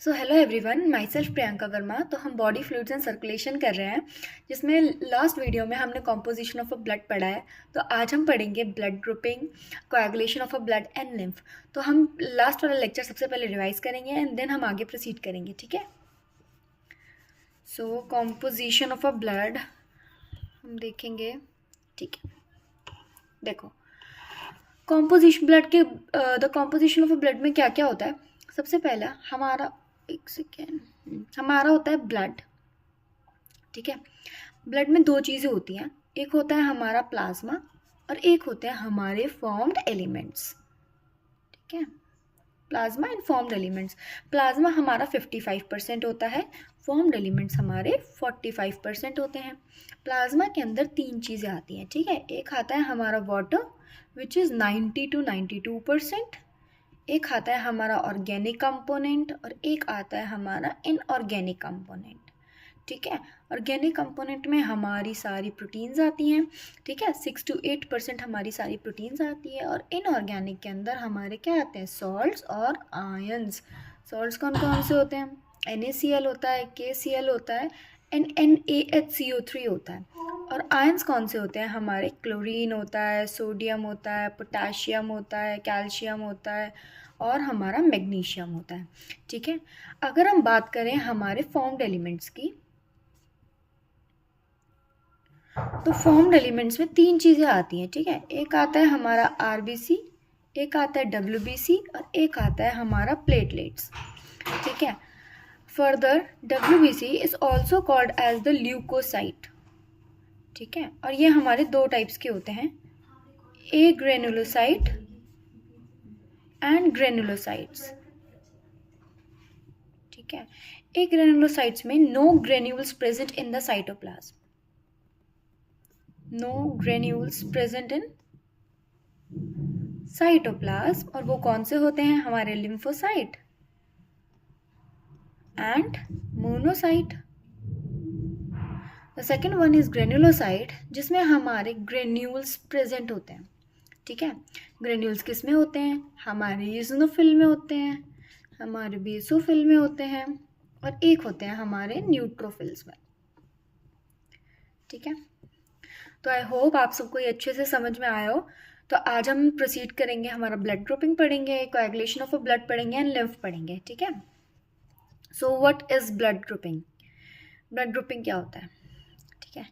So hello everyone, my self Priyanka Verma. तो हम body fluids and circulation कर रहे हैं, जिसमें लास्ट वीडियो में हमने कॉम्पोजिशन ऑफ अ ब्लड पढ़ा है। तो आज हम पढ़ेंगे blood grouping, coagulation of a blood and lymph. तो हम लास्ट वाला लेक्चर सबसे पहले रिवाइज करेंगे एंड देन हम आगे प्रोसीड करेंगे, ठीक है। सो कॉम्पोजिशन ऑफ अ ब्लड हम देखेंगे, ठीक है। देखो, कॉम्पोजिशन ब्लड के the composition of a blood में क्या क्या होता है। सबसे पहला हमारा, एक सेकेंड, हमारा होता है ब्लड, ठीक है। ब्लड में दो चीज़ें होती हैं, एक होता है हमारा प्लाज्मा और एक होते हैं हमारे फॉर्म्ड एलिमेंट्स, ठीक है। Plasma and formed elements. Plasma हमारा 55% होता है, फॉर्म्ड एलिमेंट्स हमारे 45% होते हैं। प्लाज्मा के अंदर तीन चीज़ें आती हैं, ठीक है। एक आता है हमारा वाटर विच इज़ 90 to 92%, एक आता है हमारा ऑर्गेनिक कंपोनेंट और एक आता है हमारा इनऑर्गेनिक कंपोनेंट, ठीक है। ऑर्गेनिक कंपोनेंट में हमारी सारी प्रोटीन्स आती हैं, ठीक है। 6 to 8% हमारी सारी प्रोटीन्स आती है। और इनऑर्गेनिक के अंदर हमारे क्या आते हैं, सॉल्ट्स और आयंस। सॉल्ट्स कौन कौन से होते हैं, NaCl होता है, KCl होता है एंड NaHCO3 होता है। और आयंस कौन से होते हैं हमारे, क्लोरीन होता है, सोडियम होता है, पोटाशियम होता है, कैल्शियम होता है और हमारा मैग्नीशियम होता है, ठीक है। अगर हम बात करें हमारे फॉर्म्ड एलिमेंट्स की, तो फॉर्म्ड एलिमेंट्स में तीन चीज़ें आती हैं, ठीक है। एक आता है हमारा RBC, एक आता है WBC और एक आता है हमारा प्लेटलेट्स, ठीक है। Further WBC is also called as the leukocyte, ठीक है। और ये हमारे दो टाइप्स के होते हैं, ए ग्रेनुलोसाइट एंड ग्रेनुलोसाइट्स, ठीक है। ए ग्रेनुलोसाइट्स में no granules present in the cytoplasm, no granules present in cytoplasm. और वो कौन से होते हैं, हमारे lymphocyte and monocyte. The second one is granulocyte, जिसमें हमारे ग्रेन्यूल्स प्रेजेंट होते हैं, ठीक है। ग्रेन्यूल्स किस में होते हैं, हमारे यूजोफिल में होते हैं, हमारे बेसोफिल में होते हैं और एक होते हैं हमारे न्यूट्रोफिल्स में, ठीक है। तो आई होप आप सबको ये अच्छे से समझ में आया हो। तो आज हम प्रोसीड करेंगे, हमारा ब्लड ग्रुपिंग पढ़ेंगे, कोएगुलेशन ऑफ अ ब्लड पढ़ेंगे एंड लिम्फ पढ़ेंगे, ठीक है। So what is blood grouping. Blood grouping क्या होता है, ठीक है।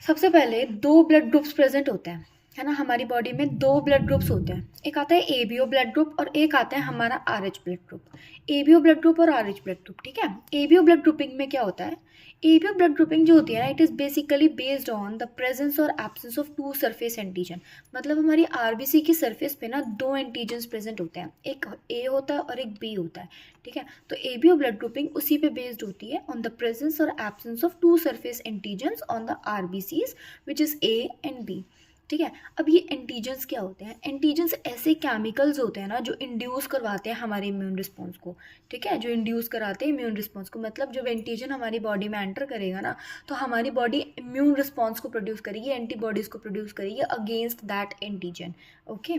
सबसे पहले दो ब्लड ग्रुप्स प्रेजेंट होते हैं, है ना। हमारी बॉडी में दो ब्लड ग्रुप्स होते हैं, एक आता है ABO ब्लड ग्रुप और एक आता है हमारा RH blood group. ABO blood group और RH ब्लड ग्रुप, ठीक है। ABO ब्लड ग्रुपिंग में क्या होता है, ABO ब्लड ग्रुपिंग जो होती है ना, it is basically based on the presence और absence of two surface antigen. मतलब हमारी RBC की सरफेस पे ना दो एंटीजन्स प्रेजेंट होते हैं, एक A होता है और एक B होता है, ठीक है। तो ABO ब्लड ग्रुपिंग उसी पे बेस्ड होती है, ऑन द प्रेजेंस और absence of two surface antigens on the RBCs which is A and B, ठीक है। अब ये एंटीजन्स क्या होते हैं, एंटीजन्स ऐसे केमिकल्स होते हैं ना जो इंड्यूस करवाते हैं हमारे इम्यून रिस्पॉन्स को, ठीक है। जो इंड्यूस कराते हैं इम्यून रिस्पॉन्स को, मतलब जब एंटीजन हमारी बॉडी में एंटर करेगा ना, तो हमारी बॉडी इम्यून रिस्पॉन्स को प्रोड्यूस करेगी, एंटीबॉडीज़ को प्रोड्यूस करेगी against that antigen, okay.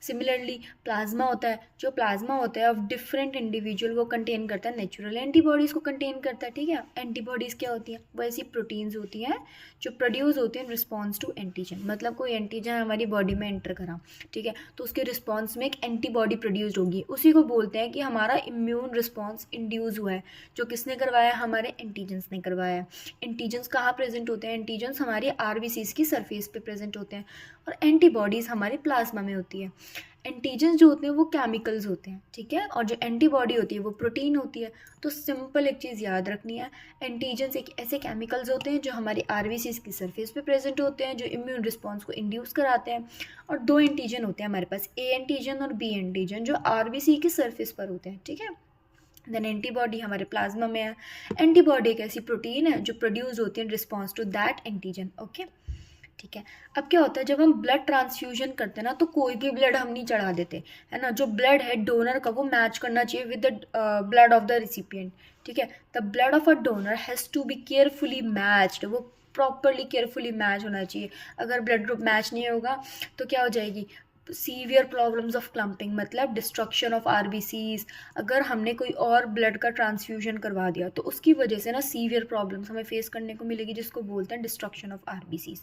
Similarly plasma होता है, जो प्लाज्मा होता है ऑफ डिफरेंट इंडिविजुअल, वो कंटेन करता है नेचुरल एंटीबॉडीज़ को कंटेन करता है, ठीक है। एंटीबॉडीज़ क्या होती हैं, वो ऐसी प्रोटीन्स होती हैं जो प्रोड्यूस होती हैं रिस्पॉन्स टू एंटीजन। मतलब कोई एंटीजन हमारी बॉडी में एंटर करा, ठीक है, तो उसके रिस्पॉन्स में एक एंटीबॉडी प्रोड्यूस्ड होगी, उसी को बोलते हैं कि हमारा इम्यून रिस्पॉन्स इंड्यूस हुआ है। जो किसने करवाया, हमारे एंटीजन्स ने करवाया है। एंटीजन्स कहाँ प्रेजेंट होते हैं, एंटीजन्स हमारी RBCs की सरफेस पे प्रेजेंट होते हैं और एंटीबॉडीज़ हमारे प्लाज्मा में होती है। एंटीजन्स जो होते हैं वो केमिकल्स होते हैं, ठीक है, और जो एंटीबॉडी होती है वो प्रोटीन होती है। तो सिंपल एक चीज़ याद रखनी है, एंटीजन्स एक ऐसे केमिकल्स होते हैं जो हमारी RBCs की सरफेस पे प्रेजेंट होते हैं, जो इम्यून रिस्पॉन्स को इंड्यूस कराते हैं। और दो एंटीजन होते हैं हमारे पास, A एंटीजन और B एंटीजन, जो RBC की सरफेस पर होते हैं, ठीक है। देन एंटीबॉडी हमारे प्लाज्मा में है। एंटीबॉडी एक ऐसी प्रोटीन है जो प्रोड्यूस होती है in response to that antigen, okay, ठीक है। अब क्या होता है, जब हम ब्लड ट्रांसफ्यूजन करते हैं ना, तो कोई भी ब्लड हम नहीं चढ़ा देते, है ना। जो ब्लड है डोनर का वो मैच करना चाहिए with the blood of the recipient, ठीक है। The blood of a donor has to be carefully matched, वो प्रॉपरली केयरफुली मैच होना चाहिए। अगर ब्लड ग्रुप मैच नहीं होगा तो क्या हो जाएगी, सीवियर प्रॉब्लम्स ऑफ क्लम्पिंग मतलब डिस्ट्रक्शन ऑफ आरबीसीज। अगर हमने कोई और ब्लड का ट्रांसफ्यूजन करवा दिया तो उसकी वजह से ना सीवियर प्रॉब्लम्स हमें फेस करने को मिलेगी, जिसको बोलते हैं डिस्ट्रक्शन ऑफ आरबीसीज।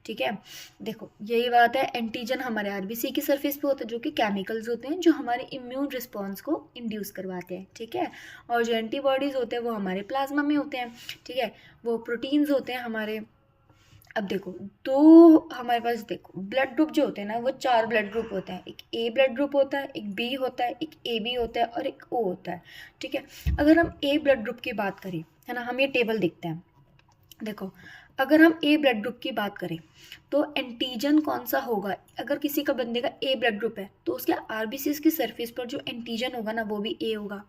ठीक है, देखो यही बात है। एंटीजन हमारे आरबीसी की सरफेस पे होता है, जो कि केमिकल्स होते हैं जो हमारे इम्यून रिस्पॉन्स को इंड्यूस करवाते हैं। ठीक है, और जो एंटीबॉडीज़ होते हैं वो हमारे प्लाज्मा में होते हैं। ठीक है, वो प्रोटीन्स होते हैं हमारे। अब देखो, तो हमारे पास देखो ब्लड ग्रुप जो होते हैं ना, वो 4 ब्लड ग्रुप होते हैं। एक ए ब्लड ग्रुप होता है, एक बी होता है, एक ए बी होता है और एक ओ होता है। ठीक है, अगर हम ए ब्लड ग्रुप की बात करें, है ना, हम ये टेबल देखते हैं। देखो, अगर हम ए ब्लड ग्रुप की बात करें तो एंटीजन कौन सा होगा? अगर किसी का बंदे का ए ब्लड ग्रुप है तो उसके आरबीसीज की सरफेस पर जो एंटीजन होगा ना वो भी ए होगा।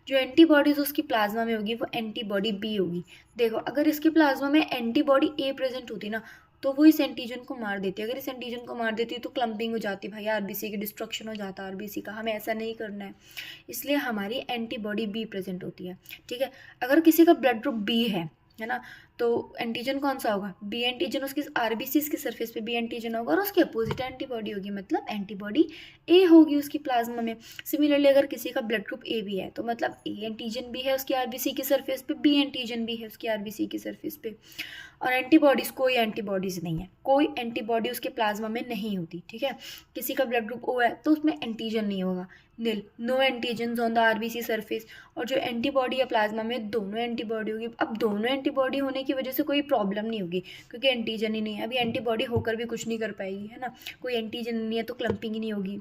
जो एंटीबॉडीज उसकी प्लाज्मा में होगी वो एंटीबॉडी बी होगी। देखो, अगर इसके प्लाज्मा में एंटीबॉडी ए प्रेजेंट होती ना तो वो इस एंटीजन को मार देती है। अगर इस एंटीजन को मार देती तो क्लम्पिंग हो जाती भाई, आरबीसी की डिस्ट्रक्शन हो जाता आरबीसी का। हमें ऐसा नहीं करना है, इसलिए हमारी एंटीबॉडी बी प्रेजेंट होती है। ठीक है, अगर किसी का ब्लड ग्रुप बी है ना, तो एंटीजन कौन सा होगा? B antigen. उसकी आरबीसीज की सरफेस पे बी एंटीजन होगा और उसकी अपोजिट एंटीबॉडी होगी, मतलब एंटीबॉडी ए होगी उसकी प्लाज्मा में। सिमिलरली अगर किसी का ब्लड ग्रुप ए भी है तो मतलब ए एंटीजन भी है उसकी आरबीसी की सरफेस पे, बी एंटीजन भी है उसकी आरबीसी की सरफेस पे। और एंटीबॉडीज़, कोई एंटीबॉडीज़ नहीं है, कोई एंटीबॉडी उसके प्लाज्मा में नहीं होती। ठीक है, किसी का ब्लड ग्रुप ओ है तो उसमें एंटीजन नहीं होगा, nil, no antigens on the RBC surface. और जो एंटीबॉडी है प्लाज्मा में, दोनों एंटीबॉडी होगी। अब दोनों एंटीबॉडी होने की वजह से कोई प्रॉब्लम नहीं होगी क्योंकि एंटीजन ही नहीं है। अभी एंटीबॉडी होकर भी कुछ नहीं कर पाएगी, है ना, कोई एंटीजन नहीं है तो क्लम्पिंग ही नहीं होगी।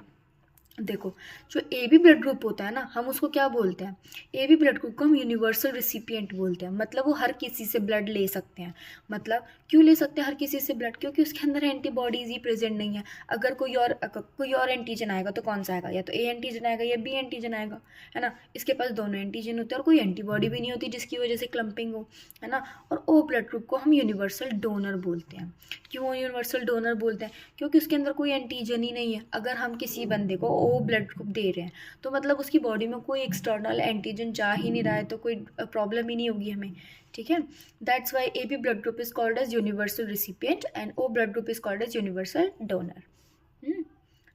देखो, जो ए बी ब्लड ग्रुप होता है ना, हम उसको क्या बोलते हैं? ए बी ब्लड ग्रुप को हम यूनिवर्सल रिसिपिएंट बोलते हैं। मतलब वो हर किसी से ब्लड ले सकते हैं। मतलब क्यों ले सकते हैं हर किसी से ब्लड? क्योंकि उसके अंदर एंटीबॉडीज़ ही प्रेजेंट नहीं है। अगर कोई और एंटीजन आएगा तो कौन सा आएगा? या तो ए एंटीजन आएगा या बी एंटीजन आएगा, है ना। इसके पास दोनों एंटीजन होते हैं और कोई एंटीबॉडी भी नहीं होती जिसकी वजह से क्लम्पिंग हो, है ना। और ओ ब्लड ग्रुप को हम यूनिवर्सल डोनर बोलते हैं। क्यों यूनिवर्सल डोनर बोलते हैं? क्योंकि उसके अंदर कोई एंटीजन ही नहीं है। अगर हम किसी बंदे को ओ ब्लड ग्रुप दे रहे हैं तो मतलब उसकी बॉडी में कोई एक्सटर्नल एंटीजन जा ही नहीं रहा है, तो कोई प्रॉब्लम ही नहीं होगी हमें। ठीक है, that's why A B blood group is called as universal recipient and O blood group is called as universal donor.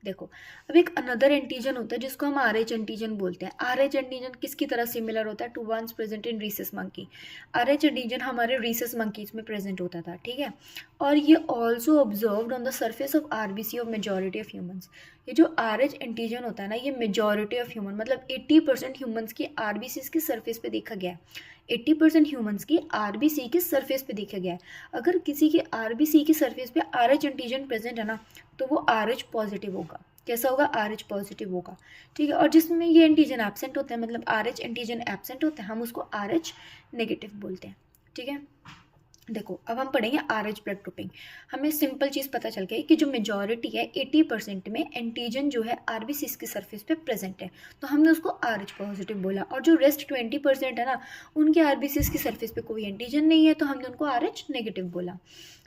देखो, अब एक अनदर एंटीजन होता है जिसको हम आर एच एंटीजन बोलते हैं। आर एच एंटीजन किसकी तरह सिमिलर होता है? To ones present in rhesus monkey. R H antigen हमारे रीसस मंकीज में प्रेजेंट होता था। ठीक है, और ये also observed on the surface of RBC of majority of humans. ये जो आर एच एंटीजन होता है ना, ये मेजॉरिटी ऑफ ह्यूमन मतलब 80% ह्यूमंस की आरबीसी की सरफेस पे देखा गया है। 80% ह्यूमंस की आरबीसी की सरफेस पे देखा गया है। अगर किसी की आरबीसी की सरफेस पे आर एच एंटीजन प्रेजेंट है ना तो वो आर एच पॉजिटिव होगा। कैसा होगा? आर एच पॉजिटिव होगा। ठीक है, और जिसमें ये एंटीजन एब्सेंट होते हैं, मतलब आर एच एंटीजन एब्सेंट होते हैं, हम उसको आर एच नेगेटिव बोलते हैं। ठीक है, देखो अब हम पढ़ेंगे आर एच ब्लड ग्रुपिंग। हमें सिंपल चीज़ पता चल गई कि जो मेजॉरिटी है 80% में एंटीजन जो है आरबीसी की सरफेस पे प्रेजेंट है, तो हमने उसको आर एच पॉजिटिव बोला। और जो रेस्ट 20% है ना, उनके आरबीसी की सरफेस पे कोई एंटीजन नहीं है, तो हमने उनको आर एच नेगेटिव बोला।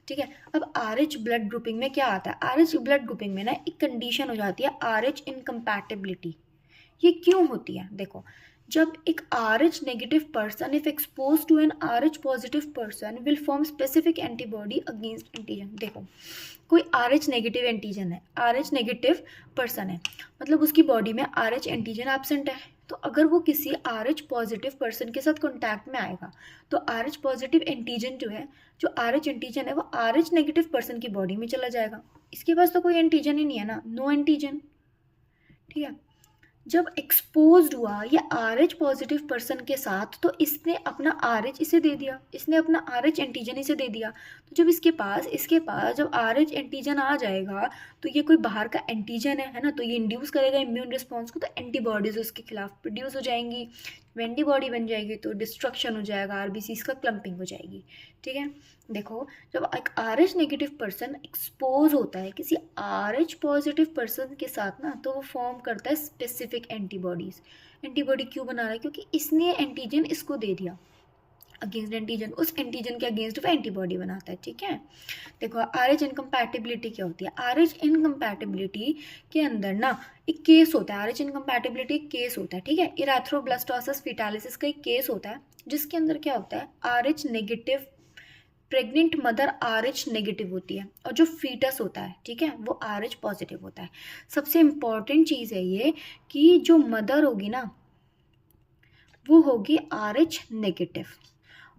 ठीक है, अब आर एच ब्लड ग्रुपिंग में क्या आता है? आर एच ब्लड ग्रुपिंग में ना एक कंडीशन हो जाती है आर एच इनकम्पैटिबिलिटी। ये क्यों होती है? देखो, जब एक R H negative person if expose to an R H positive person will form specific antibody against antigen. देखो, कोई आर एच नेगेटिव एंटीजन है, आर एच नेगेटिव पर्सन है, मतलब उसकी बॉडी में आर एच एंटीजन एब्सेंट है। तो अगर वो किसी आर एच पॉजिटिव पर्सन के साथ कॉन्टैक्ट में आएगा तो आर एच पॉजिटिव एंटीजन जो है, जो आर एच एंटीजन है, वो आर एच नेगेटिव पर्सन की बॉडी में चला जाएगा। इसके पास तो कोई एंटीजन ही नहीं है ना, नो एंटीजन। ठीक है, जब एक्सपोज्ड हुआ ये आर एच पॉजिटिव पर्सन के साथ तो इसने अपना आर एच इसे दे दिया, इसने अपना आर एच एंटीजन इसे दे दिया। तो जब इसके पास जब आर एच एंटीजन आ जाएगा तो ये कोई बाहर का एंटीजन है ना, तो ये इंड्यूस करेगा इम्यून रिस्पॉन्स को, तो एंटीबॉडीज उसके खिलाफ प्रोड्यूस हो जाएंगी। एंटीबॉडी बन जाएगी तो डिस्ट्रक्शन हो जाएगा, आरबीसी का क्लम्पिंग हो जाएगी। ठीक है, देखो जब एक R H negative person expose होता है किसी आर एच पॉजिटिव पर्सन के साथ ना, तो वो फॉर्म करता है स्पेसिफिक एंटीबॉडीज। एंटीबॉडी क्यों बना रहा है? क्योंकि इसने एंटीजन इसको दे दिया अगेंस्ट एंटीजन, उस एंटीजन के अगेंस्ट वो एंटीबॉडी बनाता है। ठीक है, देखो आर एच इनकम्पैटिबिलिटी क्या होती है? आर एच इनकम्पैटिबिलिटी के अंदर ना एक केस होता है। आर एच इनकम्पैटिबिलिटी एक केस होता है। ठीक है, इरेथ्रोब्लास्टोसिस फीटालिसिस का एक केस होता है जिसके अंदर क्या होता है? R H negative pregnant mother RH negative होती है और जो फीटस होता है, ठीक है, वो RH पॉजिटिव होता है। सबसे इम्पॉर्टेंट चीज़ है ये कि जो मदर होगी ना वो होगी RH नेगेटिव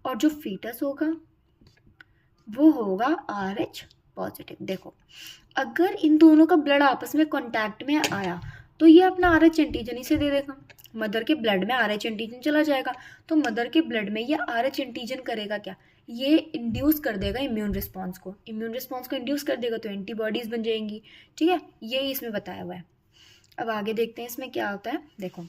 और जो फीटस होगा वो होगा RH पॉजिटिव। देखो, अगर इन दोनों का ब्लड आपस में कांटेक्ट में आया तो ये अपना RH एंटीजन इसे दे देगा, मदर के ब्लड में RH एंटीजन चला जाएगा, तो मदर के ब्लड में ये RH एंटीजन करेगा क्या, ये इंड्यूस कर देगा इम्यून रिस्पॉन्स को, इम्यून रिस्पॉन्स को इंड्यूस कर देगा तो एंटीबॉडीज़ बन जाएंगी, ठीक है, यही इसमें बताया हुआ है। अब आगे देखते हैं इसमें क्या होता है। देखो,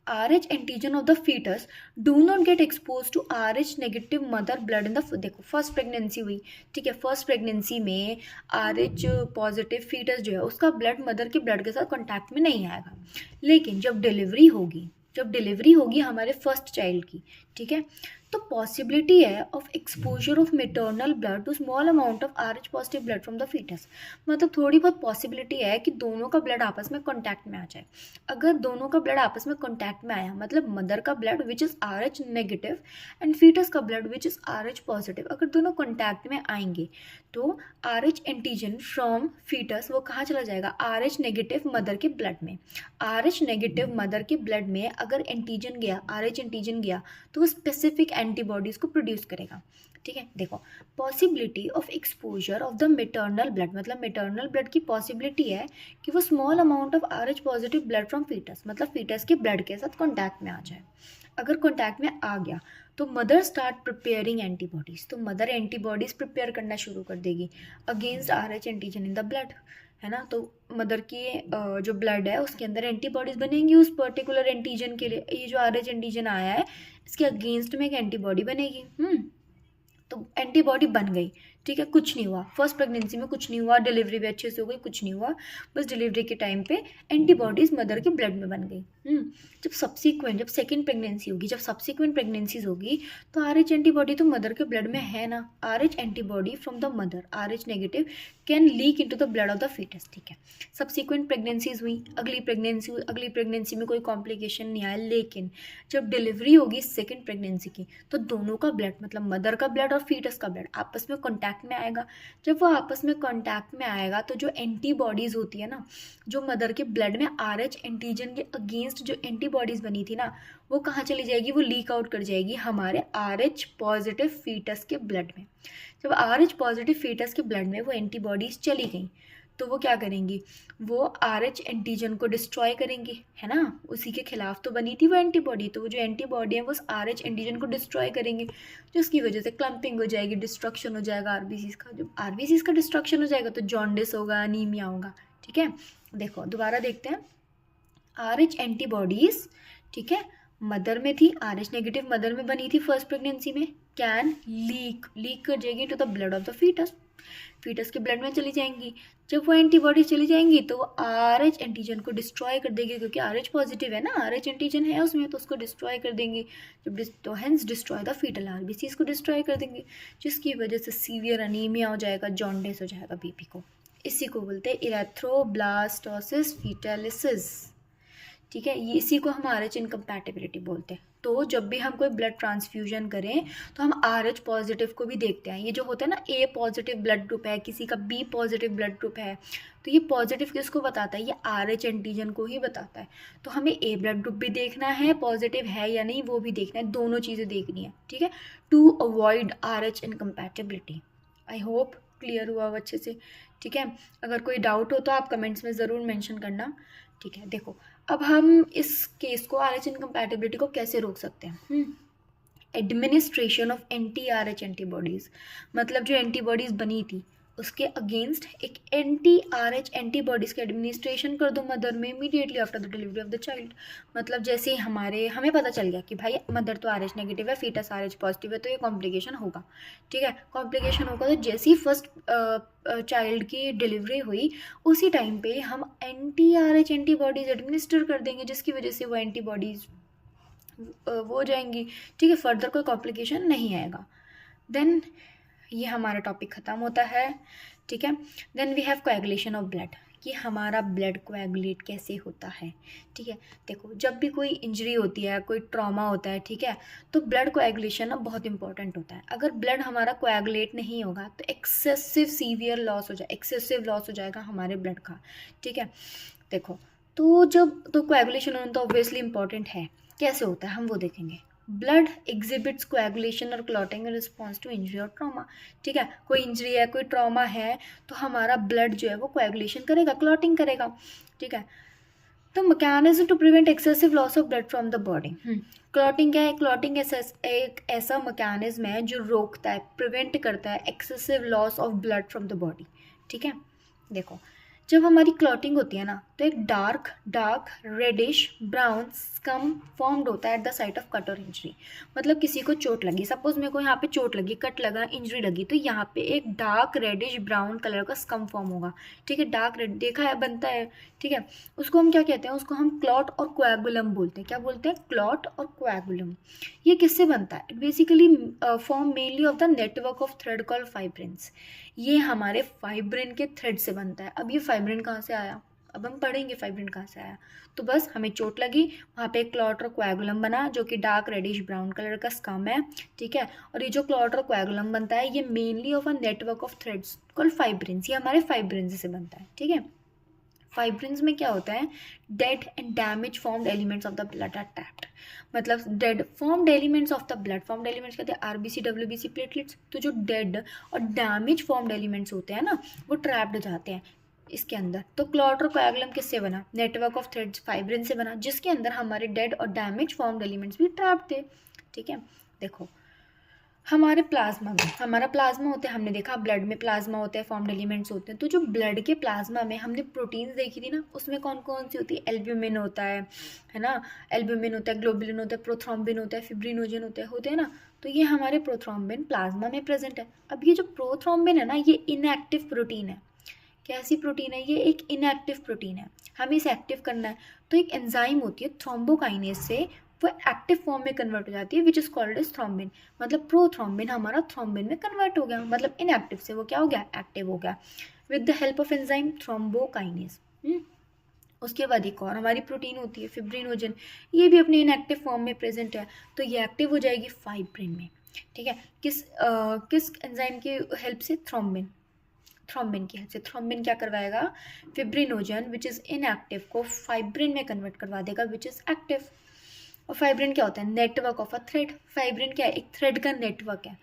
RH antigen of the foetus do not get expose to RH negative mother blood in the, देखो फर्स्ट प्रेगनेंसी हुई, ठीक है, फर्स्ट प्रेगनेंसी में RH पॉजिटिव फीटस जो है उसका ब्लड मदर के ब्लड के साथ कॉन्टैक्ट में नहीं आएगा, लेकिन जब डिलीवरी होगी हमारे फर्स्ट चाइल्ड की, ठीक है, तो पॉसिबिलिटी है of exposure of maternal blood to small amount of RH positive blood from the foetus, मतलब थोड़ी बहुत पॉसिबिलिटी है कि दोनों का ब्लड आपस में कांटेक्ट में आ जाए। अगर दोनों का ब्लड आपस में कांटेक्ट में आया, मतलब मदर का blood which is RH negative and fetus का blood which is RH positive, अगर दोनों कांटेक्ट में आएंगे तो RH एंटीजन फ्रॉम फीटस वो कहाँ चला जाएगा, RH नेगेटिव मदर के ब्लड में। RH नेगेटिव मदर के ब्लड में अगर एंटीजन गया, RH एंटीजन गया, तो वो स्पेसिफिक एंटीबॉडीज़ को प्रोड्यूस करेगा, ठीक है। देखो, possibility of exposure of the maternal blood, मतलब मेटर्नल ब्लड की पॉसिबिलिटी है कि वो small amount of RH positive blood from foetus, मतलब फीटस के ब्लड के साथ कॉन्टैक्ट में आ जाए। अगर कॉन्टैक्ट में आ गया तो मदर स्टार्ट प्रिपेयरिंग एंटीबॉडीज़, तो मदर एंटीबॉडीज़ प्रिपेयर करना शुरू कर देगी against RH antigen in the blood, है ना। तो मदर की जो ब्लड है उसके अंदर एंटीबॉडीज़ बनेंगी उस पर्टिकुलर एंटीजन के लिए, ये जो RH एंटीजन आया है इसके अगेंस्ट में एक एंटीबॉडी बनेगी। तो एंटीबॉडी बन गई, ठीक है, कुछ नहीं हुआ, फर्स्ट प्रेगनेंसी में कुछ नहीं हुआ, डिलीवरी भी अच्छे से हो गई, कुछ नहीं हुआ, बस डिलीवरी के टाइम पे एंटीबॉडीज़ मदर के ब्लड में बन गई। जब सेकेंड प्रेगनेंसी होगी, जब सब्सिक्वेंट प्रेगनेंसीज होगी तो RH एंटीबॉडी तो मदर के ब्लड में है ना, RH antibody from the mother RH negative can leak into the blood of the foetus, ठीक है। सब्सिक्वेंट प्रेगनेंसीज हुई, अगली प्रेगनेंसी में कोई कॉम्प्लिकेशन नहीं आया, लेकिन जब डिलीवरी होगी सेकेंड प्रेगनेंसी की तो दोनों का ब्लड, मतलब मदर का ब्लड और फीटस का ब्लड आपस में कॉन्टैक्ट में आएगा। जब वो आपस में कॉन्टैक्ट में आएगा तो जो एंटीबॉडीज़ होती है ना, जो मदर के ब्लड में RH एंटीजन के अगेंस्ट जो एंटीबॉडीज़ बनी थी ना, वो कहाँ चली जाएगी, वो लीक आउट कर जाएगी हमारे RH पॉजिटिव फीटस के ब्लड में। जब RH पॉजिटिव फीटस के ब्लड में वो एंटीबॉडीज़ चली गई तो वो क्या करेंगी, वो RH एंटीजन को डिस्ट्रॉय करेंगी, है ना, उसी के खिलाफ तो बनी थी वो एंटीबॉडी, तो वो जो एंटीबॉडी है वो RH एंटीजन को डिस्ट्रॉय करेंगे, जिसकी वजह से क्लम्पिंग हो जाएगी, डिस्ट्रक्शन हो जाएगा RBCs का। जब RBCs का डिस्ट्रक्शन हो जाएगा तो जॉन्डिस होगा, अनीमिया होगा, ठीक है। देखो दोबारा देखते हैं, RH एंटीबॉडीज़, ठीक है, मदर में थी, RH नेगेटिव मदर में बनी थी फर्स्ट प्रेगनेंसी में, कैन लीक कर जाएगी to the blood of the foetus के ब्लड में चली जाएंगी। जब वो एंटीबॉडीज चली जाएंगी तो वो RH एंटीजन को डिस्ट्रॉय कर देंगे, क्योंकि RH पॉजिटिव है ना, RH एंटीजन है उसमें, तो उसको डिस्ट्रॉय कर देंगे। जब तो hence destroy the fetal RBCs को डिस्ट्रॉय कर देंगे, जिसकी वजह से सीवियर अनीमिया हो जाएगा, जॉन्डिस हो जाएगा BP को। इसी को बोलते हैं इरेथ्रोब्लास्टोसिस फीटालिसिस, ठीक है, ये इसी को हम RH इनकम्पैटिबिलिटी बोलते हैं। तो जब भी हम कोई ब्लड ट्रांसफ्यूजन करें तो हम RH पॉजिटिव को भी देखते हैं। ये जो होता है ना, A पॉजिटिव ब्लड ग्रुप है, किसी का B पॉजिटिव ब्लड ग्रुप है, तो ये पॉजिटिव किसको बताता है, ये RH एंटीजन को ही बताता है। तो हमें A ब्लड ग्रुप भी देखना है, पॉजिटिव है या नहीं वो भी देखना है, दोनों चीज़ें देखनी है, ठीक है, to avoid RH incompatibility. I hope clear हुआ वो अच्छे से, ठीक है। अगर कोई डाउट हो तो आप कमेंट्स में ज़रूर मेंशन करना, ठीक है। देखो, अब हम इस केस को RH इनकम्पैटिबिलिटी को कैसे रोक सकते हैं। एडमिनिस्ट्रेशन ऑफ anti-RH एंटीबॉडीज़, मतलब जो एंटीबॉडीज़ बनी थी उसके अगेंस्ट एक anti-RH एंटीबॉडीज़ का एडमिनिस्ट्रेशन कर दो मदर में immediately after the delivery of the child. मतलब जैसे ही हमें पता चल गया कि भाई मदर तो RH नेगेटिव है, फीटस RH पॉजिटिव है, तो ये कॉम्प्लिकेशन होगा, ठीक है, कॉम्प्लिकेशन होगा, तो जैसे ही फर्स्ट चाइल्ड की डिलीवरी हुई उसी टाइम पे हम anti-RH एंटीबॉडीज़ एडमिनिस्टर कर देंगे, जिसकी वजह से वो एंटीबॉडीज़ वो हो जाएंगी, ठीक है, फर्दर कोई कॉम्प्लिकेशन नहीं आएगा। देन ये हमारा टॉपिक ख़त्म होता है, ठीक है। Then we have coagulation of blood, कि हमारा ब्लड कोएगुलेट कैसे होता है। ठीक है, देखो जब भी कोई इंजरी होती है, कोई ट्रॉमा होता है, ठीक है, तो ब्लड कोएगुलेशन ना बहुत इंपॉर्टेंट होता है। अगर ब्लड हमारा कोएगुलेट नहीं होगा तो एक्सेसिव लॉस हो जाएगा हमारे ब्लड का। ठीक है, देखो तो कोएगुलेशन होना तो ऑब्वियसली इंपॉर्टेंट है। कैसे होता है हम वो देखेंगे। ब्लड एग्जिबिट्स कोएगुलेशन और clotting in response to injury और ट्रॉमा। ठीक है, कोई इंजरी है, कोई ट्रॉमा है, तो हमारा ब्लड जो है वो कोएगुलेशन करेगा, क्लॉटिंग करेगा। ठीक है, तो mechanism to prevent excessive loss of blood from the body. Clotting क्या है? क्लॉटिंग एक ऐसा मैकेनिज्म है जो रोकता है, प्रिवेंट करता है excessive loss of blood from the body. ठीक है, देखो जब हमारी क्लॉटिंग होती है ना तो एक dark reddish brown scum formed होता है at the site of cut और इंजरी। मतलब किसी को चोट लगी, सपोज मेरे को यहाँ पे चोट लगी, कट लगा, इंजरी लगी, तो यहाँ पे एक डार्क रेडिश ब्राउन कलर का स्कम फॉर्म होगा। ठीक है, डार्क रेड देखा है, बनता है। ठीक है, उसको हम क्या कहते हैं? उसको हम क्लॉट और कोएगुलम बोलते हैं। क्या बोलते हैं? क्लॉट और कोएगुलम। ये किससे बनता है? Basically form mainly of the network of thread called fibrins. ये हमारे फाइब्रिन के थ्रेड से बनता है। अब ये फाइब्रिन कहाँ से आया? अब हम पढ़ेंगे फाइब्रिन कहाँ से आया। तो बस हमें चोट लगी, वहाँ पे एक क्लॉट और कोएगुलम बना जो कि डार्क रेडिश ब्राउन कलर का स्कम है। ठीक है, और ये जो क्लॉट और कोएगुलम बनता है ये mainly of a network of threads called fibrins. ये हमारे फाइब्रिन्स से बनता है। ठीक है, फाइब्रिन्स में क्या होता है? Dead and damage formed elements of the blood are trapped. मतलब dead formed elements of the blood, formed elements कहते हैं आरबीसी, डब्ल्यूबीसी, प्लेटलेट्स। तो जो डेड और डैमेज फॉर्म्ड एलिमेंट्स होते हैं ना वो ट्रैप्ड हो जाते हैं इसके अंदर। तो क्लॉट और कोएगुलम किससे बना? नेटवर्क ऑफ थ्रेड्स फाइब्रिन से बना, जिसके अंदर हमारे डेड और डैमेज फॉर्म्ड एलिमेंट्स भी ट्रैप्ड थे। ठीक है, देखो हमारे प्लाज्मा में, हमारा प्लाज्मा होता है, हमने देखा ब्लड में प्लाज्मा होता है, फॉर्म्ड एलिमेंट्स होते हैं। तो जो ब्लड के प्लाज्मा में हमने प्रोटीन्स देखी थी ना, उसमें कौन कौन सी होती है? एल्ब्यूमिन होता है ना, एल्ब्यूमिन होता है, ग्लोबुलिन होता है, प्रोथ्रोम्बिन होता है, फिब्रिनोजन होते हैं ना। तो ये हमारे प्रोथ्रोम्बिन प्लाज्मा में प्रेजेंट है। अब ये जो प्रोथ्रोम्बिन है ना ये इनएक्टिव प्रोटीन है। कैसी प्रोटीन है? ये एक इनएक्टिव प्रोटीन है, हमें इसे एक्टिव करना है। तो एक एंजाइम होती है थ्रोम्बोकाइनेज से, वो एक्टिव फॉर्म में कन्वर्ट हो जाती है which is called as thrombin. मतलब प्रोथ्रोम्बिन हमारा थ्रोम्बिन में कन्वर्ट हो गया, मतलब इनएक्टिव से वो क्या हो गया? एक्टिव हो गया with the help of enzyme thrombokinase. उसके बाद एक और हमारी प्रोटीन होती है फिब्रिनोजन, ये भी अपने इनएक्टिव फॉर्म में प्रेजेंट है, तो ये एक्टिव हो जाएगी फाइब्रिन में। ठीक है, किस एंजाइम की हेल्प से? थ्रोम्बिन की हेल्प से। थ्रोम्बिन क्या करवाएगा? फिब्रिनोजन विच इज़ इनएक्टिव को फाइब्रिन में कन्वर्ट करवा देगा विच इज़ एक्टिव। और फाइब्रिन क्या होता है? Network of a thread. Fibrin क्या है? एक थ्रेड का नेटवर्क है।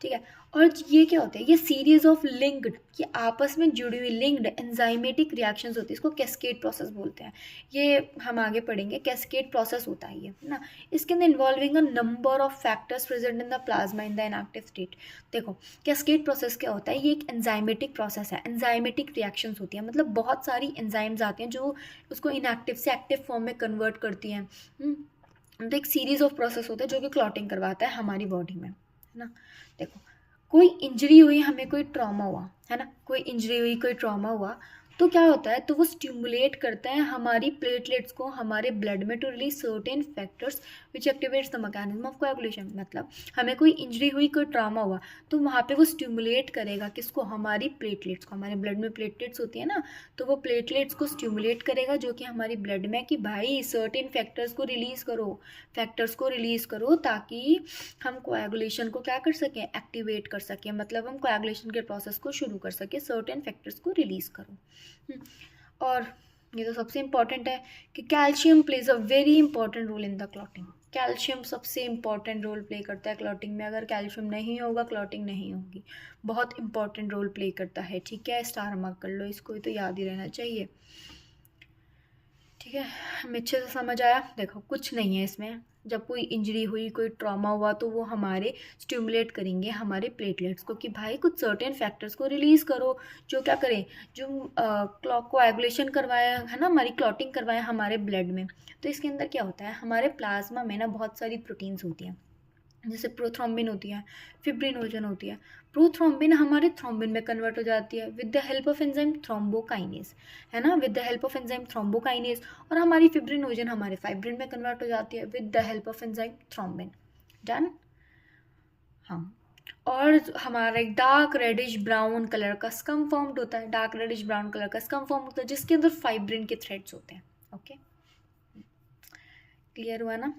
ठीक है, और ये क्या होता है? ये सीरीज ऑफ लिंक्ड, ये आपस में जुड़ी हुई लिंक्ड एंजाइमेटिक रिएक्शंस होती है, इसको कैस्केड प्रोसेस बोलते हैं। ये हम आगे पढ़ेंगे, कैस्केड प्रोसेस होता है ये ना। इसके अंदर involving a number of factors present in the plasma in the inactive state. देखो कैस्केड प्रोसेस क्या होता है? ये एक एंजाइमेटिक प्रोसेस है, एंजाइमेटिक रिएक्शंस होती है, मतलब बहुत सारी एंजाइम्स आती हैं जो उसको इनएक्टिव से एक्टिव फॉर्म में कन्वर्ट करती हैं। तो एक सीरीज ऑफ प्रोसेस होता है जो कि क्लॉटिंग करवाता है हमारी बॉडी में, है ना। देखो कोई इंजरी हुई, हमें कोई ट्रॉमा हुआ, है ना, कोई इंजरी हुई, कोई ट्रॉमा हुआ, तो क्या होता है? तो वो स्टिमुलेट करता है हमारी प्लेटलेट्स को हमारे ब्लड में to release certain factors which activates the mechanism of coagulation. मतलब हमें कोई इंजरी हुई, कोई ट्रॉमा हुआ, तो वहाँ पे वो स्टिमुलेट करेगा किसको? हमारी प्लेटलेट्स को। हमारे ब्लड में प्लेटलेट्स होती है ना, तो वो प्लेटलेट्स को स्टिमुलेट करेगा जो कि हमारी ब्लड में कि भाई सर्टेन फैक्टर्स को रिलीज़ करो ताकि हम कोएगुलेशन को क्या कर सकें? एक्टिवेट कर सकें, मतलब हम कोएगुलेशन के प्रोसेस को शुरू कर सकें, सर्टेन फैक्टर्स को रिलीज़ करो। और ये तो सबसे इम्पॉर्टेंट है कि calcium plays a very important role in the clotting. Calcium सबसे इम्पॉर्टेंट रोल प्ले करता है क्लॉटिंग में। अगर कैल्शियम नहीं होगा क्लॉटिंग नहीं होगी, बहुत इंपॉर्टेंट रोल प्ले करता है। ठीक है, स्टार मार्क कर लो इसको, तो याद ही रहना चाहिए। ठीक है, हमें अच्छे से समझ आया। देखो कुछ नहीं है इसमें, जब कोई इंजरी हुई, कोई ट्रॉमा हुआ, तो वो हमारे स्टिमुलेट करेंगे हमारे प्लेटलेट्स को कि भाई कुछ सर्टेन फैक्टर्स को रिलीज़ करो जो क्या करें? जो कोएगुलेशन करवाया है ना, हमारी क्लॉटिंग करवाया हमारे ब्लड में। तो इसके अंदर क्या होता है? हमारे प्लाज्मा में ना बहुत सारी प्रोटीन्स होती हैं, जैसे प्रोथ्रोम्बिन होती है, फिब्रिनोजन होती है। प्रोथ्रोम्बिन हमारे थ्रोम्बिन में कन्वर्ट हो जाती है with the help of enzyme thrombokinase, है ना, with the help of enzyme thrombokinase. और हमारी फिब्रिनोजन हमारे फाइब्रिन में कन्वर्ट हो जाती है with the help of enzyme thrombin. Done? हाँ, और हमारा एक डार्क रेडिश ब्राउन कलर का स्कम फॉर्म्ड होता है, डार्क रेडिश ब्राउन कलर का स्कम फॉर्म होता है जिसके अंदर फाइब्रिन के थ्रेड्स होते हैं। ओके, क्लियर हुआ ना?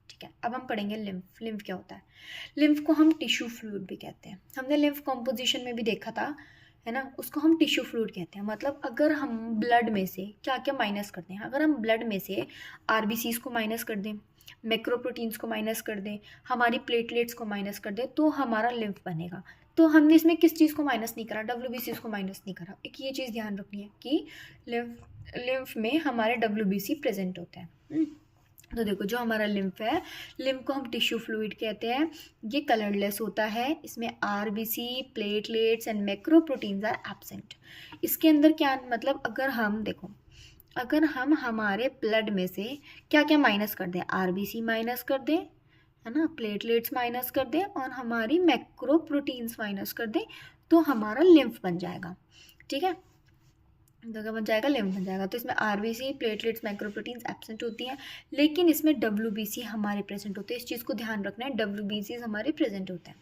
ठीक है, अब हम पढ़ेंगे लिम्फ। लिम्फ क्या होता है? लिम्फ को हम टिश्यू फ्लूइड भी कहते हैं। हमने लिम्फ कॉम्पोजिशन में भी देखा था, है ना, उसको हम टिश्यू फ्लूइड कहते हैं। मतलब अगर हम ब्लड में से क्या क्या माइनस करते हैं, अगर हम ब्लड में से आरबीसीज को माइनस कर दें, मैक्रोप्रोटीन्स को माइनस कर दें, हमारी प्लेटलेट्स को माइनस कर दें, तो हमारा लिम्फ बनेगा। तो हमने इसमें किस चीज़ को माइनस नहीं करा? डब्ल्यूबीसीज को माइनस नहीं करा। एक ये चीज़ ध्यान रखनी है कि लिम्फ में हमारे डब्ल्यूबीसी प्रेजेंट होते हैं। तो देखो, जो हमारा लिम्फ है, लिम्फ को हम टिश्यू फ्लूइड कहते हैं। ये कलरलेस होता है, इसमें RBC, platelets and macroproteins are absent. इसके अंदर क्या मतलब, अगर हम देखो, अगर हम हमारे ब्लड में से क्या क्या माइनस कर दें, आरबीसी माइनस कर दें, है ना, प्लेटलेट्स माइनस कर दें और हमारी मैक्रोप्रोटीन्स माइनस कर दें, तो हमारा लिम्फ बन जाएगा। ठीक है, तो क्या बन जाएगा? लिम्फ बन जाएगा। तो इसमें आरबीसी, प्लेटलेट्स, मैक्रोप्रोटीन्स एब्सेंट होती हैं, लेकिन इसमें डब्ल्यूबीसी हमारे प्रेजेंट होते हैं। इस चीज़ को ध्यान रखना है, डब्ल्यूबीसी हमारे प्रेजेंट होते हैं।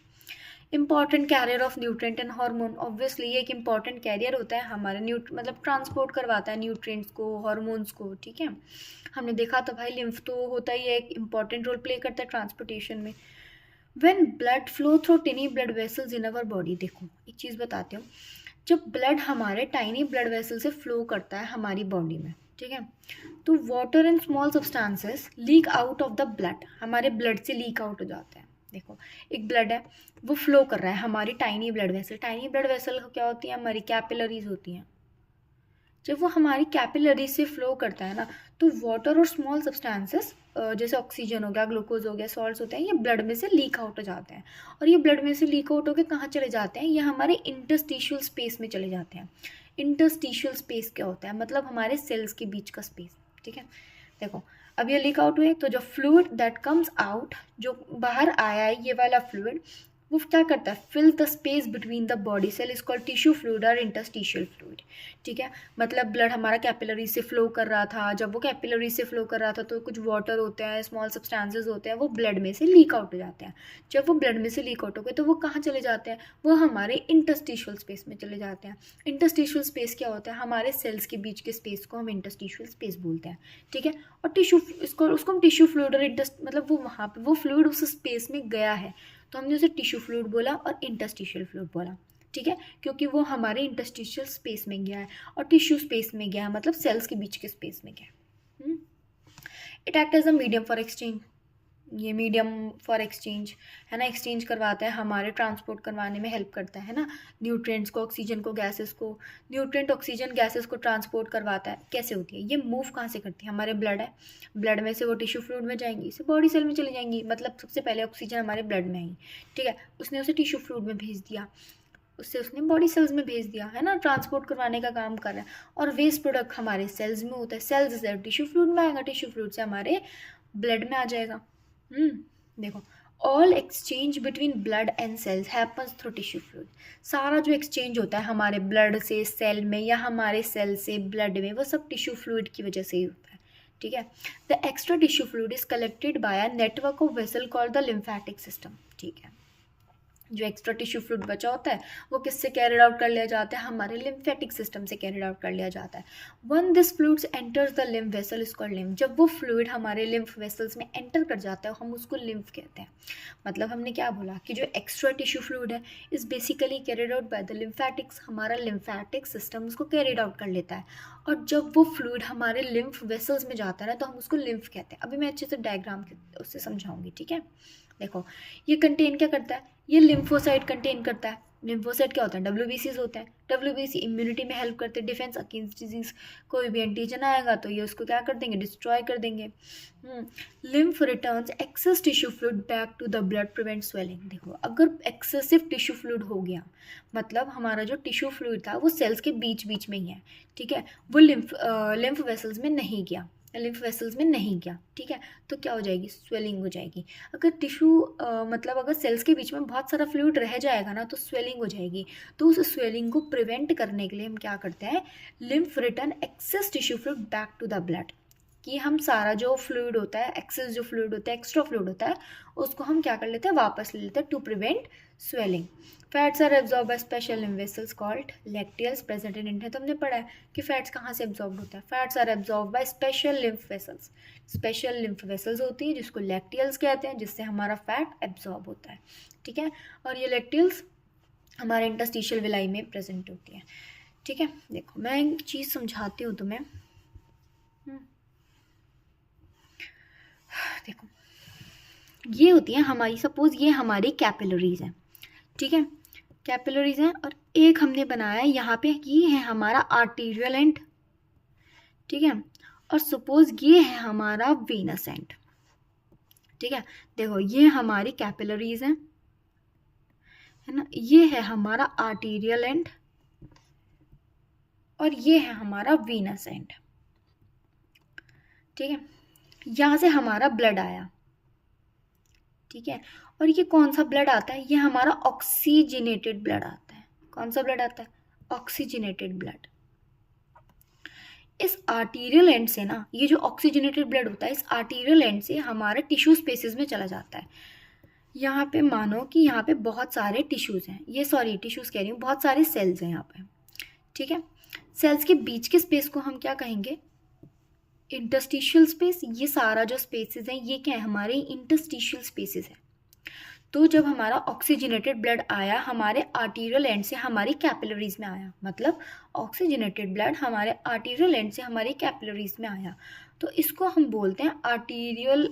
Important carrier of nutrient and hormone. Obviously ये एक इंपॉर्टेंट कैरियर होता है हमारे मतलब ट्रांसपोर्ट करवाता है न्यूट्रिएंट्स को, हार्मोन्स को। ठीक है, हमने देखा था भाई, लिम्फ तो होता ही है, एक इंपॉर्टेंट रोल प्ले करता है ट्रांसपोर्टेशन में। When blood flow through टिनी blood vessels in our body. देखो, एक चीज़ बताती हूँ, जब ब्लड हमारे टाइनी ब्लड वेसल से फ्लो करता है हमारी बॉडी में, ठीक है, तो water and small substances leak out of the blood, हमारे ब्लड से लीक आउट हो जाते हैं। देखो, एक ब्लड है, वो फ्लो कर रहा है हमारी tiny blood vessel. Tiny blood vessel क्या होती है? हमारी कैपिलरीज होती हैं। जब वो हमारी कैपिलरी से फ्लो करता है ना, तो वाटर और स्मॉल सब्सटेंसेस जैसे ऑक्सीजन हो गया, ग्लूकोज हो गया, सॉल्ट्स होते हैं, ये ब्लड में से लीक आउट हो जाते हैं। और ये ब्लड में से लीक आउट होकर कहाँ चले जाते हैं? ये हमारे इंटरस्टिशियल स्पेस में चले जाते हैं। इंटरस्टिशियल स्पेस क्या होता है? मतलब हमारे सेल्स के बीच का स्पेस। ठीक है, देखो, अब ये लीक आउट हुए, तो जो फ्लूइड दैट कम्स आउट, जो बाहर आया है ये वाला फ्लूइड, वो क्या करता है? Fill the space between the body cell is called tissue fluid और इंटरस्टिशियल फ्लूइड। ठीक है, मतलब ब्लड हमारा कैपिलरी से फ्लो कर रहा था, जब वो कैपिलरी से फ्लो कर रहा था तो कुछ वाटर होते हैं, स्मॉल सब्सटेंसेस होते हैं, वो ब्लड में से लीक आउट हो जाते हैं। जब वो ब्लड में से लीक आउट हो गए तो वो कहाँ चले जाते हैं? वो हमारे इंटरस्टिशियल स्पेस में चले जाते हैं। इंटरस्टिशियल स्पेस क्या होता है? हमारे सेल्स के बीच के स्पेस को हम इंटरस्टिशियल स्पेस बोलते हैं। ठीक है, और टिश्यू, उसको हम टिश्यू फ्लूइड और मतलब वो वहाँ पे वो फ्लूइड उस स्पेस में गया है, तो हमने उसे टिश्यू फ्लूइड बोला और इंटरस्टिशियल फ्लूइड बोला। ठीक है, क्योंकि वो हमारे इंटरस्टिशियल स्पेस में गया है और टिश्यू स्पेस में गया है, मतलब सेल्स के बीच के स्पेस में गया। It act as a medium for exchange. ये मीडियम फॉर एक्सचेंज है ना, एक्सचेंज करवाता है, हमारे ट्रांसपोर्ट करवाने में हेल्प करता है ना, न्यूट्रिएंट्स को, ऑक्सीजन को, गैसेस को। न्यूट्रिएंट, ऑक्सीजन, गैसेस को ट्रांसपोर्ट करवाता है। कैसे होती है ये? मूव कहाँ से करती है? हमारे ब्लड है, ब्लड में से वो टिश्यू फ्लूइड में जाएंगी, इसे बॉडी सेल में चली जाएंगी। मतलब सबसे पहले ऑक्सीजन हमारे ब्लड में आई, ठीक है, उसने उसे टिश्यू फ्लूइड में भेज दिया, उससे उसने बॉडी सेल्स में भेज दिया, है ना, ट्रांसपोर्ट करवाने का काम कर रहा है। और वेस्ट प्रोडक्ट हमारे सेल्स में होता है, सेल्स से टिश्यू फ्लूइड में आएगा, टिश्यू फ्लूइड से हमारे ब्लड में आ जाएगा। देखो, all exchange between blood and cells happens through tissue fluid. सारा जो एक्सचेंज होता है हमारे ब्लड से सेल में या हमारे सेल से ब्लड में, वो सब टिश्यू फ्लूइड की वजह से ही होता है। ठीक है, the extra tissue fluid is collected by a network of vessel called the lymphatic system. ठीक है, जो एक्स्ट्रा टिश्यू फ्लूइड बचा होता है वो किससे कैरिड आउट कर लिया जाता है? हमारे लिम्फेटिक सिस्टम से कैरिड आउट कर लिया जाता है। One this fluids enters the lymph vessel is called lymph. जब वो फ्लूइड हमारे लिम्फ वेसल्स में एंटर कर जाता है हम उसको लिम्फ कहते हैं। मतलब हमने क्या बोला कि जो एक्स्ट्रा टिश्यू फ्लूइड है is basically carried out by the lymphatics. हमारा लिम्फेटिक सिस्टम उसको कैरिड आउट कर लेता है, और जब वो फ्लूइड हमारे लिम्फ वेसल्स में जाता है ना, तो हम उसको लिम्फ कहते हैं। अभी मैं अच्छे से डायग्राम उससे समझाऊंगी। ठीक है, देखो, ये कंटेन क्या करता है? ये लिम्फोसाइट कंटेन करता है। लिम्फोसाइट क्या होता है? डब्ल्यूबीसीज होते हैं। डब्ल्यूबीसी इम्यूनिटी में हेल्प करते हैं, डिफेंस अगेंस्ट डिजीज। कोई भी एंटीजन आएगा तो ये उसको क्या कर देंगे? डिस्ट्रॉय कर देंगे। Lymph returns excess tissue fluid back to the blood, prevent swelling. देखो, अगर एक्सेसिव टिश्यू फ्लूइड हो गया, मतलब हमारा जो टिश्यू फ्लूइड था वो सेल्स के बीच बीच में ही है, ठीक है, वो लिम्फ वेसल्स में नहीं गया, लिम्फ वेसल्स में नहीं गया, ठीक है, तो क्या हो जाएगी? स्वेलिंग हो जाएगी। अगर टिश्यू मतलब अगर सेल्स के बीच में बहुत सारा फ्लूइड रह जाएगा ना, तो स्वेलिंग हो जाएगी। तो उस स्वेलिंग को प्रिवेंट करने के लिए हम क्या करते हैं? Lymph return excess tissue fluid back to the blood. कि हम सारा जो फ्लूइड होता है, एक्सेस जो फ्लूइड होता है, एक्स्ट्रा फ्लूइड होता है, उसको हम क्या कर लेते हैं, वापस ले लेते हैं to prevent swelling. Fats are absorb by special lymph vessels called lacteals present in intestine. तो हमने पढ़ा है कि फैट्स कहाँ से एब्जॉर्ब होता है, fats are absorb by special lymph vessels. Special lymph vessels होती है जिसको लैक्टियल्स कहते हैं, जिससे हमारा फैट एब्जॉर्ब होता है, ठीक है। और ये लैक्टियल्स हमारे इंटरस्टिशियल विलाई में प्रेजेंट होती है, ठीक है। देखो मैं एक चीज़ समझाती हूँ तुम्हें। देखो ये होती है हमारी, सपोज ये हमारी कैपिलरीज हैं, ठीक है, कैपिलरीज हैं, और एक हमने बनाया है यहाँ पे, ये है हमारा आर्टीरियल एंड, ठीक है, और सपोज ये है हमारा वेनस एंड, ठीक है। देखो ये हमारी कैपिलरीज हैं, है ना, ये है हमारा आर्टीरियल एंड और ये है हमारा वीनस एंड, ठीक है। यहाँ से हमारा ब्लड आया, ठीक है, और ये कौन सा ब्लड आता है, ये हमारा ऑक्सीजनेटेड ब्लड आता है। कौन सा ब्लड आता है, ऑक्सीजनेटेड ब्लड। इस आर्टीरियल एंड से ना, ये जो ऑक्सीजनेटेड ब्लड होता है, इस आर्टीरियल एंड से हमारे टिश्यू स्पेसेस में चला जाता है। यहाँ पे मानो कि यहाँ पे बहुत सारे टिश्यूज़ हैं, ये सॉरी टिश्यूज़ कह रही हूँ, बहुत सारे सेल्स हैं यहाँ पे, ठीक है। सेल्स के बीच के स्पेस को हम क्या कहेंगे, इंटरस्टिशियल स्पेस। ये सारा जो स्पेसेस हैं ये क्या है, हमारे इंटरस्टिशियल स्पेसेस हैं। तो जब हमारा ऑक्सीजनेटेड ब्लड आया हमारे आर्टीरियल एंड से हमारी कैपिलरीज में आया, मतलब ऑक्सीजनेटेड ब्लड हमारे आर्टीरियल एंड से हमारी कैपिलरीज में आया, तो इसको हम बोलते हैं आर्टीरियल,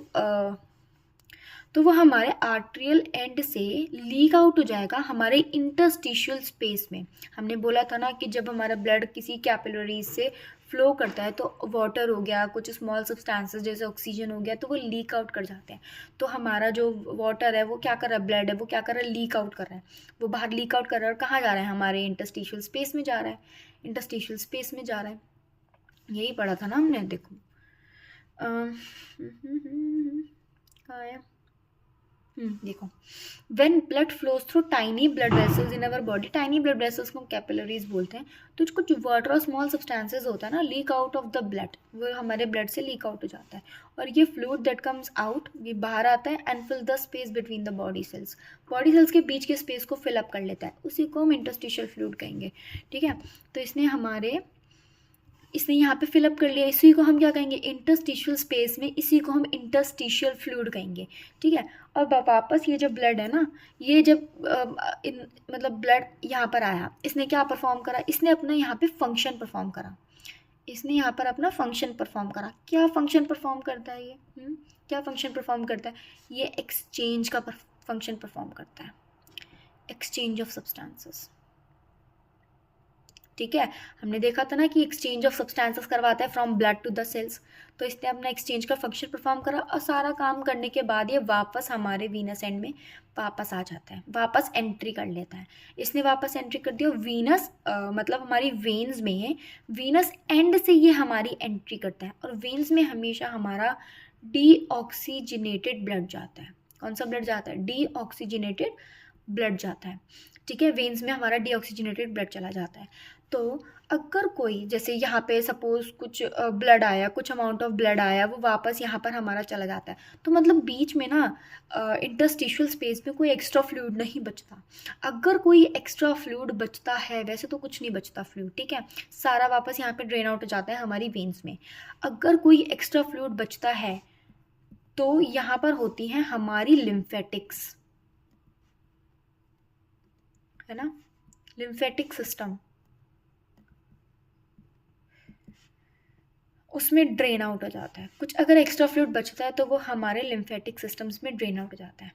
तो वो हमारे आर्टरियल एंड से लीक आउट हो जाएगा हमारे इंटरस्टिशियल स्पेस में। हमने बोला था ना कि जब हमारा ब्लड किसी कैपिलरीज से फ्लो करता है तो वाटर हो गया, कुछ स्मॉल सब्सटेंसेस जैसे ऑक्सीजन हो गया, तो वो लीक आउट कर जाते हैं। तो हमारा जो वाटर है वो क्या कर रहा है, ब्लड है वो क्या कर रहा है, लीक आउट कर रहा है, वो बाहर लीक आउट कर रहा है, और कहाँ जा रहा है, हमारे इंटरस्टिशियल स्पेस में जा रहा है, इंटरस्टिशियल स्पेस में जा रहा है। यही पढ़ा था ना हमने, देखो कहाँ है, देखो when blood flows through tiny blood vessels in our body, tiny blood vessels को हम कैपिलरीज बोलते हैं। तो कुछ वाटर और स्मॉल सब्सटेंसेस होता है ना, leak out of the blood, वो हमारे ब्लड से लीक आउट हो जाता है, और ये फ्लूइड दैट कम्स आउट, ये बाहर आता है, and fill the space between the body cells, body cells के बीच के स्पेस को फिल अप कर लेता है, उसी को हम इंटरस्टिशियल फ्लूइड कहेंगे, ठीक है। तो इसने यहाँ पे फिलअप कर लिया, इसी को हम क्या कहेंगे, इंटरस्टिशियल स्पेस में, इसी को हम इंटरस्टिशियल फ्लूइड कहेंगे, ठीक है। और वापस ये जो ब्लड है ना, ये जब मतलब ब्लड यहाँ पर आया, इसने क्या परफॉर्म करा, इसने अपना यहाँ पे फंक्शन परफॉर्म करा, इसने यहाँ पर अपना फंक्शन परफॉर्म करा। क्या फंक्शन परफॉर्म करता है ये, क्या फंक्शन परफॉर्म करता है, ये एक्सचेंज का फंक्शन परफॉर्म करता है, एक्सचेंज ऑफ सब्सटेंसेस, ठीक है। हमने देखा था ना कि एक्सचेंज ऑफ सब्सटेंसेस करवाता है from blood to the cells, तो इसने अपना एक्सचेंज का फंक्शन परफॉर्म करा, और सारा काम करने के बाद ये वापस हमारे वीनस एंड में वापस आ जाता है, वापस एंट्री कर लेता है। इसने वापस एंट्री कर दिया वीनस, मतलब हमारी वेन्स में है, वीनस एंड से ये हमारी एंट्री करता है, और वेन्स में हमेशा हमारा डीऑक्सीजनेटेड ब्लड जाता है। कौन सा ब्लड जाता है, डीऑक्सीजनेटेड ब्लड जाता है, ठीक है। वेन्स में हमारा डीऑक्सीजनेटेड ब्लड चला जाता है। तो अगर कोई, जैसे यहाँ पे सपोज कुछ ब्लड आया, कुछ अमाउंट ऑफ ब्लड आया, वो वापस यहाँ पर हमारा चला जाता है, तो मतलब बीच में ना इंटरस्टिशियल स्पेस में कोई एक्स्ट्रा फ्लूइड नहीं बचता। अगर कोई एक्स्ट्रा फ्लूइड बचता है, वैसे तो कुछ नहीं बचता फ्लूइड, ठीक है, सारा वापस यहाँ पे ड्रेन आउट हो जाता है हमारी वेन्स में। अगर कोई एक्स्ट्रा फ्लूइड बचता है तो यहाँ पर होती हैं हमारी लिम्फेटिक्स, है ना, लिम्फेटिक सिस्टम, उसमें ड्रेन आउट हो जाता है। कुछ अगर एक्स्ट्रा फ्लूइड बचता है तो वो हमारे लिम्फेटिक सिस्टम्स में ड्रेन आउट हो जाता है।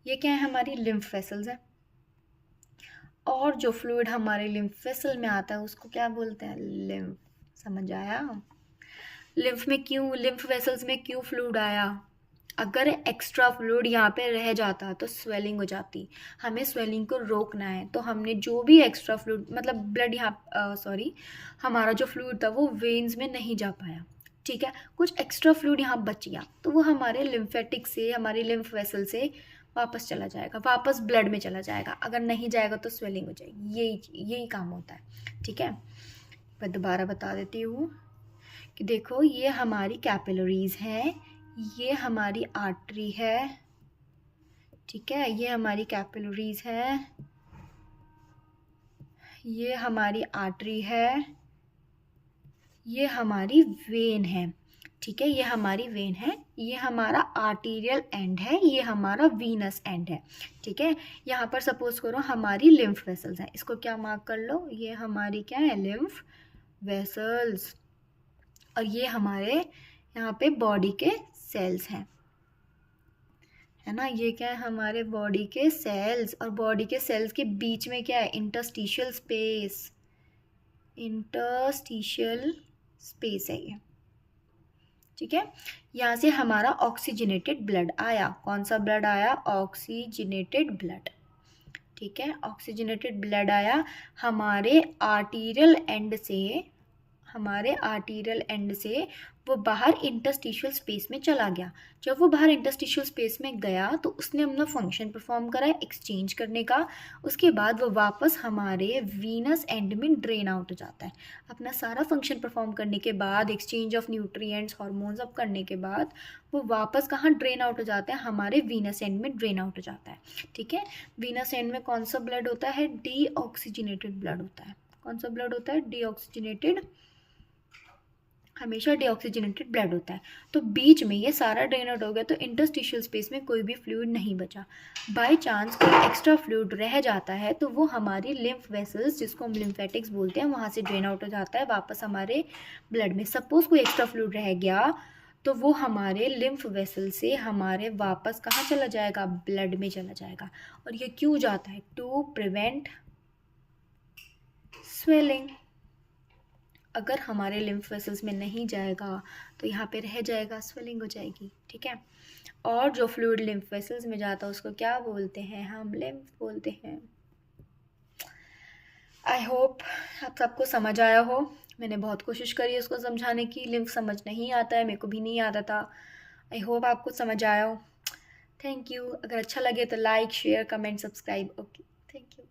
ये क्या है, हमारी लिम्फ वेसल्स है, और जो फ्लूइड हमारे लिम्फ वेसल में आता है उसको क्या बोलते हैं, लिम्फ। समझ आया, लिम्फ में क्यों, लिम्फ वेसल्स में क्यों फ्लूइड आया, अगर एक्स्ट्रा फ्लूइड यहाँ पे रह जाता तो स्वेलिंग हो जाती, हमें स्वेलिंग को रोकना है, तो हमने जो भी एक्स्ट्रा फ्लूइड, मतलब ब्लड यहाँ हमारा जो फ्लूइड था वो वेन्स में नहीं जा पाया, ठीक है, कुछ एक्स्ट्रा फ्लूइड यहाँ बच गया, तो वो हमारे लिम्फेटिक से, हमारी लिम्फ वेसल से वापस चला जाएगा, वापस ब्लड में चला जाएगा। अगर नहीं जाएगा तो स्वेलिंग हो जाएगी, यही काम होता है, ठीक है। मैं दोबारा बता देती हूँ कि देखो ये हमारी कैपिलरीज हैं, ये हमारी आर्टरी है, ठीक है, ये हमारी कैपिलरीज है, ये हमारी आर्टरी है, ये हमारी वेन है, ठीक है, ये हमारी वेन है, ये हमारा आर्टीरियल एंड है, ये हमारा वीनस एंड है, ठीक है। यहाँ पर सपोज करो हमारी लिम्फ वेसल्स हैं, इसको क्या मार्क कर लो, ये हमारी क्या है, लिम्फ वेसल्स, और ये हमारे यहाँ पे बॉडी के सेल्स हैं, है ना, ये क्या है, हमारे बॉडी के सेल्स, और बॉडी के सेल्स के बीच में क्या है, इंटरस्टिशियल स्पेस, इंटरस्टिशियल स्पेस है ये, ठीक है। यहाँ से हमारा ऑक्सीजनेटेड ब्लड आया, कौन सा ब्लड आया, ऑक्सीजनेटेड ब्लड, ठीक है, ऑक्सीजनेटेड ब्लड आया हमारे आर्टीरियल एंड से, हमारे आर्टीरियल एंड से वो बाहर इंटरस्टिशियल स्पेस में चला गया। जब वो बाहर इंटरस्टिशियल स्पेस में गया तो उसने अपना फंक्शन परफॉर्म करा एक्सचेंज करने का, उसके बाद वो वापस हमारे वीनस एंड में ड्रेन आउट हो जाता है। अपना सारा फंक्शन परफॉर्म करने के बाद, एक्सचेंज ऑफ न्यूट्रिएंट्स, हार्मोन्स अब करने के बाद वो वापस कहाँ ड्रेन आउट हो जाता है, हमारे वीनस एंड में ड्रेन आउट हो जाता है, ठीक है। वीनस एंड में कौन सा ब्लड होता है, डीऑक्सीजनेटेड ब्लड होता है, कौन सा ब्लड होता है, डीऑक्सीजनेटेड, हमेशा डीऑक्सीजनेटेड ब्लड होता है। तो बीच में ये सारा ड्रेन आउट हो गया, तो इंटरस्टिशियल स्पेस में कोई भी फ्लूइड नहीं बचा। बाय चांस कोई एक्स्ट्रा फ्लूइड रह जाता है तो वो हमारी लिम्फ वेसल्स, जिसको हम लिम्फेटिक्स बोलते हैं, वहाँ से ड्रेन आउट हो जाता है वापस हमारे ब्लड में। सपोज कोई एक्स्ट्रा फ्लूइड रह गया तो वो हमारे लिम्फ वेसल से हमारे वापस कहाँ चला जाएगा, ब्लड में चला जाएगा। और ये क्यों जाता है, टू प्रिवेंट स्वेलिंग। अगर हमारे लिम्फ वेसल्स में नहीं जाएगा तो यहाँ पे रह जाएगा, स्वेलिंग हो जाएगी, ठीक है। और जो फ्लूइड लिम्फ वेसल्स में जाता है उसको क्या बोलते हैं, हम लिम्फ बोलते हैं। आई होप आप सबको समझ आया हो। मैंने बहुत कोशिश करी उसको समझाने की, लिम्फ समझ नहीं आता है, मेरे को भी नहीं आता था। आई होप आपको समझ आया हो। Thank you. अगर अच्छा लगे तो like, share, comment, subscribe. Okay, thank you.